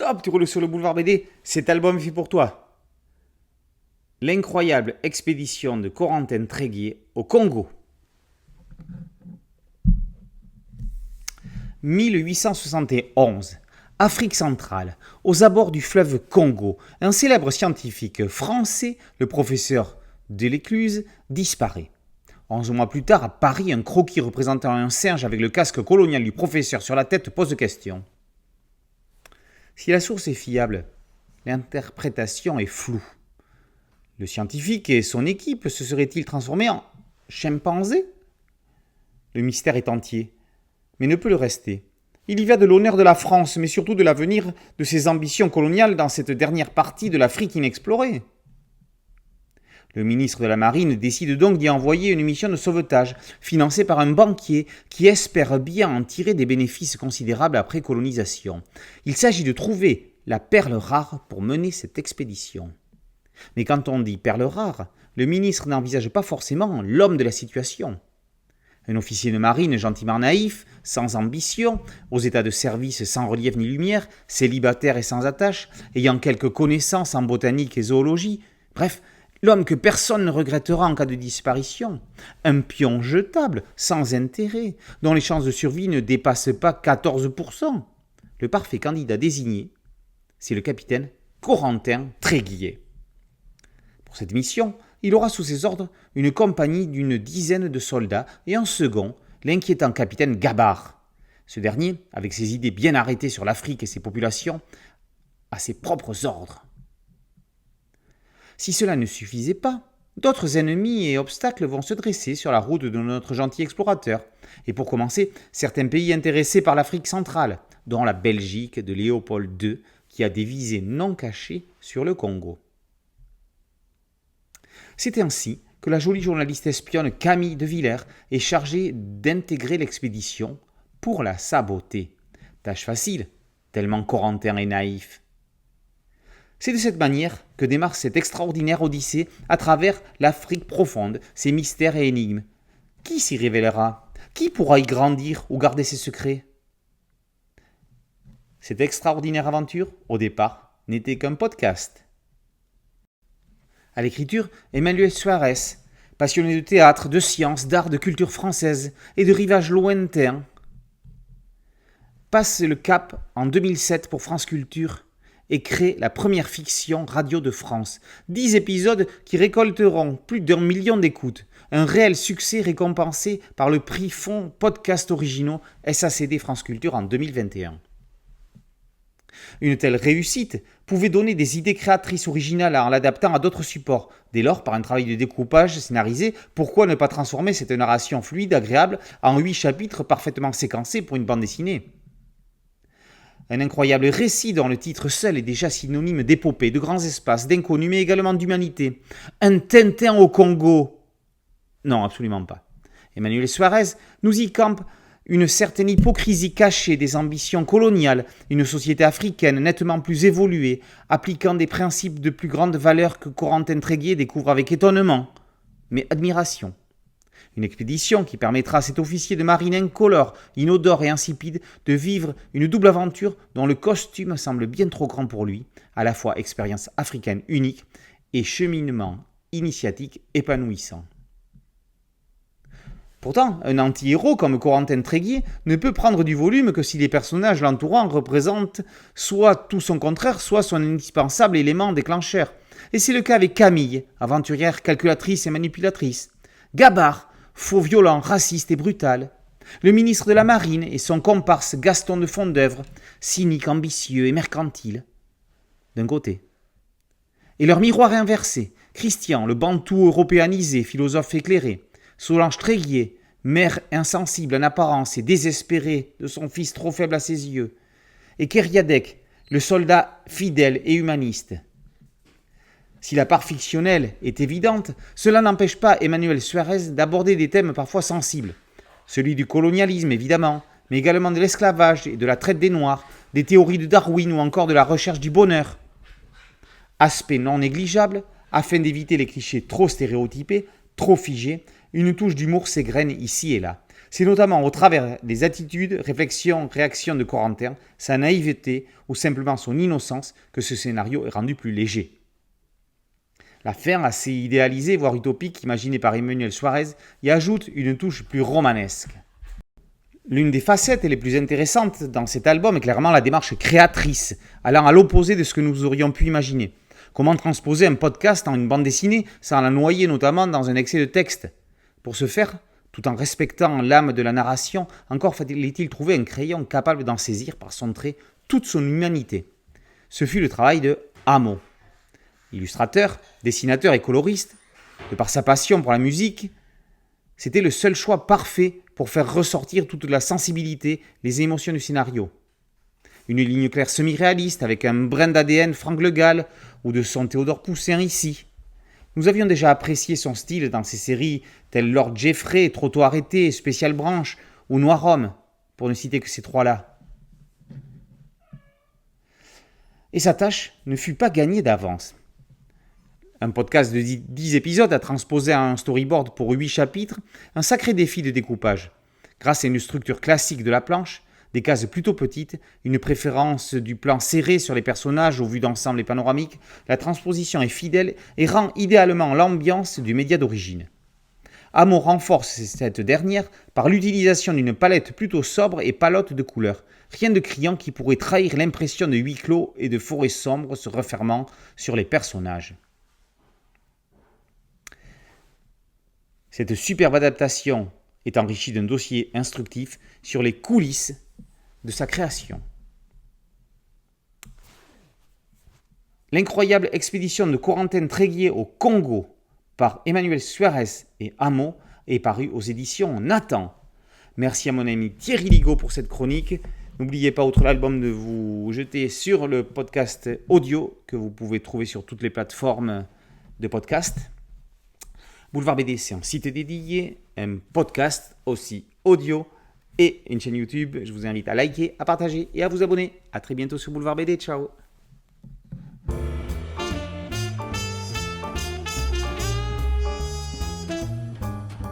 Top, tu roules sur le boulevard BD, cet album est fait pour toi. L'incroyable expédition de Corentin Tréguier au Congo. 1871, Afrique centrale, aux abords du fleuve Congo, un célèbre scientifique français, le professeur Delécluze, disparaît. 11 mois plus tard, à Paris, un croquis représentant un singe avec le casque colonial du professeur sur la tête pose question. Si la source est fiable, l'interprétation est floue. Le scientifique et son équipe se seraient-ils transformés en chimpanzés ? Le mystère est entier, mais ne peut le rester. Il y va de l'honneur de la France, mais surtout de l'avenir de ses ambitions coloniales dans cette dernière partie de l'Afrique inexplorée. Le ministre de la Marine décide donc d'y envoyer une mission de sauvetage, financée par un banquier qui espère bien en tirer des bénéfices considérables après colonisation. Il s'agit de trouver la perle rare pour mener cette expédition. Mais quand on dit perle rare, le ministre n'envisage pas forcément l'homme de la situation. Un officier de marine gentiment naïf, sans ambition, aux états de service sans relief ni lumière, célibataire et sans attache, ayant quelques connaissances en botanique et zoologie, bref, l'homme que personne ne regrettera en cas de disparition, un pion jetable, sans intérêt, dont les chances de survie ne dépassent pas 14%. Le parfait candidat désigné, c'est le capitaine Corentin Tréguier. Pour cette mission, il aura sous ses ordres une compagnie d'une dizaine de soldats et en second, l'inquiétant capitaine Gabard. Ce dernier, avec ses idées bien arrêtées sur l'Afrique et ses populations, a ses propres ordres. Si cela ne suffisait pas, d'autres ennemis et obstacles vont se dresser sur la route de notre gentil explorateur. Et pour commencer, certains pays intéressés par l'Afrique centrale, dont la Belgique de Léopold II, qui a des visées non cachées sur le Congo. C'est ainsi que la jolie journaliste espionne Camille de Villers est chargée d'intégrer l'expédition pour la saboter. Tâche facile, tellement Corentin est naïf. C'est de cette manière que démarre cette extraordinaire odyssée à travers l'Afrique profonde, ses mystères et énigmes. Qui s'y révélera ? Qui pourra y grandir ou garder ses secrets ? Cette extraordinaire aventure, au départ, n'était qu'un podcast. À l'écriture, Emmanuel Suarez, passionné de théâtre, de sciences, d'art, de culture française et de rivages lointains, passe le cap en 2007 pour France Culture et crée la première fiction radio de France. 10 épisodes qui récolteront plus d'1 million d'écoutes. Un réel succès récompensé par le prix Fonds Podcast Originaux SACD France Culture en 2021. Une telle réussite pouvait donner des idées créatrices originales en l'adaptant à d'autres supports. Dès lors, par un travail de découpage scénarisé, pourquoi ne pas transformer cette narration fluide, agréable, en 8 chapitres parfaitement séquencés pour une bande dessinée ? Un incroyable récit dont le titre seul est déjà synonyme d'épopée, de grands espaces, d'inconnus, mais également d'humanité. Un Tintin au Congo ? Non, absolument pas. Emmanuel Suarez nous y campe une certaine hypocrisie cachée des ambitions coloniales, une société africaine nettement plus évoluée, appliquant des principes de plus grande valeur que Corentin Tréguier découvre avec étonnement, mais admiration. Une expédition qui permettra à cet officier de marine incolore, inodore et insipide de vivre une double aventure dont le costume semble bien trop grand pour lui, à la fois expérience africaine unique et cheminement initiatique épanouissant. Pourtant, un anti-héros comme Corentin Tréguier ne peut prendre du volume que si les personnages l'entourant représentent soit tout son contraire, soit son indispensable élément déclencheur. Et c'est le cas avec Camille, aventurière calculatrice et manipulatrice. Gabard, faux violent, raciste et brutal. Le ministre de la Marine et son comparse Gaston de Fondœuvre, cynique, ambitieux et mercantile. D'un côté. Et leur miroir inversé, Christian, le bantou européanisé, philosophe éclairé. Solange Tréguier, mère insensible en apparence et désespérée de son fils trop faible à ses yeux. Et Kériadec, le soldat fidèle et humaniste. Si la part fictionnelle est évidente, cela n'empêche pas Emmanuel Suarez d'aborder des thèmes parfois sensibles. Celui du colonialisme, évidemment, mais également de l'esclavage et de la traite des Noirs, des théories de Darwin ou encore de la recherche du bonheur. Aspect non négligeable, afin d'éviter les clichés trop stéréotypés, trop figés, une touche d'humour s'égrène ici et là. C'est notamment au travers des attitudes, réflexions, réactions de Corentin, sa naïveté ou simplement son innocence que ce scénario est rendu plus léger. La fin assez idéalisée, voire utopique, imaginée par Emmanuel Suarez, y ajoute une touche plus romanesque. L'une des facettes les plus intéressantes dans cet album est clairement la démarche créatrice, allant à l'opposé de ce que nous aurions pu imaginer. Comment transposer un podcast en une bande dessinée sans la noyer notamment dans un excès de texte? Pour ce faire, tout en respectant l'âme de la narration, encore fallait-il trouver un crayon capable d'en saisir par son trait toute son humanité. Ce fut le travail de Amo. Illustrateur, dessinateur et coloriste, de par sa passion pour la musique, c'était le seul choix parfait pour faire ressortir toute la sensibilité, les émotions du scénario. Une ligne claire semi-réaliste avec un brin d'ADN Franck Le Gall ou de son Théodore Poussin ici. Nous avions déjà apprécié son style dans ses séries telles Lord Jeffrey, Trottoir Arrêté, Spécial Branche ou Noir Homme, pour ne citer que ces trois-là. Et sa tâche ne fut pas gagnée d'avance. Un podcast de 10 épisodes à transposer à un storyboard pour 8 chapitres, un sacré défi de découpage. Grâce à une structure classique de la planche, des cases plutôt petites, une préférence du plan serré sur les personnages au vu d'ensemble et panoramique, la transposition est fidèle et rend idéalement l'ambiance du média d'origine. Amo renforce cette dernière par l'utilisation d'une palette plutôt sobre et palote de couleurs. Rien de criant qui pourrait trahir l'impression de huis clos et de forêt sombre se refermant sur les personnages. Cette superbe adaptation est enrichie d'un dossier instructif sur les coulisses de sa création. L'incroyable expédition de Corentin Tréguier au Congo par Emmanuel Suarez et Amo est paru aux éditions Nathan. Merci à mon ami Thierry Ligaud pour cette chronique. N'oubliez pas, outre l'album, de vous jeter sur le podcast audio que vous pouvez trouver sur toutes les plateformes de podcast. Boulevard BD, c'est un site dédié, un podcast aussi audio et une chaîne YouTube. Je vous invite à liker, à partager et à vous abonner. À très bientôt sur Boulevard BD. Ciao.